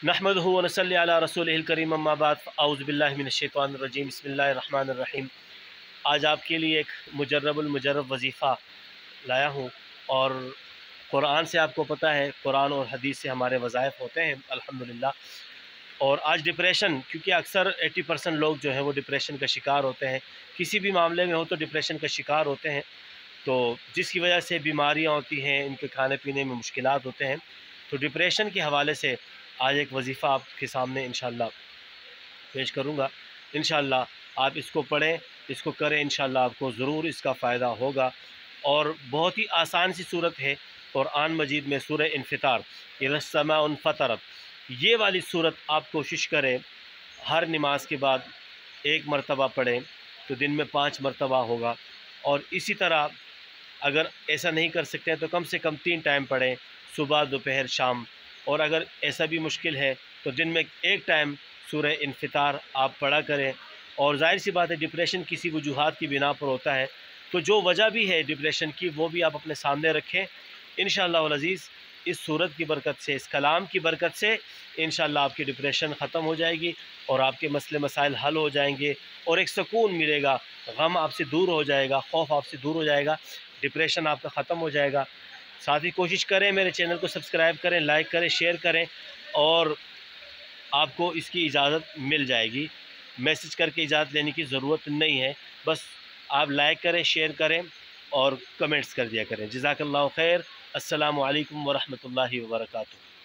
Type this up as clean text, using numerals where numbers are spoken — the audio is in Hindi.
नहमदुहु व नसल्ली अला रसूलिहिल करीम अम्मा बाद औज़ु बिल्लाहि मिनश शैतानिर रजीम बिस्मिल्लाहिर रहमानिर रहीम। आज आपके लिए एक मुजर्रबुल मुजर्रब वजीफ़ा लाया हूँ और कुरान से आपको पता है, कुरान और हदीस से हमारे वज़ाइफ होते हैं अल्हम्दुलिल्लाह। और आज डिप्रेशन, क्योंकि अक्सर 80% लोग जो हैं वो डिप्रेशन का शिकार होते हैं, किसी भी मामले में हो तो डिप्रेशन का शिकार होते हैं, तो जिसकी वजह से बीमारियां होती हैं, इनके खाने पीने में मुश्किलात होते हैं। तो डिप्रेशन के हवाले से आज एक वजीफ़ा आपके सामने इंशाअल्लाह पेश करूँगा। इंशाअल्लाह आप इसको पढ़ें, इसको करें, इंशाअल्लाह आपको ज़रूर इसका फ़ायदा होगा। और बहुत ही आसान सी सूरत है कुरान मजीद में, सूरह इन्फ़ितार, इज़्ज़स्समाउ फ़तरत। ये वाली सूरत आप कोशिश करें हर नमाज के बाद एक मरतबा पढ़ें तो दिन में 5 मरतबा होगा। और इसी तरह अगर ऐसा नहीं कर सकते हैं तो कम से कम 3 टाइम पढ़ें, सुबह, दोपहर, शाम। और अगर ऐसा भी मुश्किल है तो दिन में एक टाइम सूरह इन्फ़ितार आप पढ़ा करें। और ज़ाहिर सी बात है, डिप्रेशन किसी वजूहात की बिना पर होता है, तो जो वजह भी है डिप्रेशन की वो भी आप अपने सामने रखें। इंशाअल्लाह वल अज़ीज़ इस सूरत की बरकत से, इस कलाम की बरकत से इंशाअल्लाह आपकी डिप्रेशन ख़त्म हो जाएगी और आपके मसले मसाइल हल हो जाएंगे और एक सुकून मिलेगा, गम आपसे दूर हो जाएगा, खौफ आपसे दूर हो जाएगा, डिप्रेशन आपका ख़त्म हो जाएगा। साथ ही कोशिश करें मेरे चैनल को सब्सक्राइब करें, लाइक करें, शेयर करें और आपको इसकी इजाज़त मिल जाएगी। मैसेज करके इजाज़त लेने की ज़रूरत नहीं है, बस आप लाइक करें, शेयर करें और कमेंट्स कर दिया करें। जज़ाकल्लाहु खैर। अस्सलामु अलैकुम व रहमतुल्लाहि व बरकातुहू।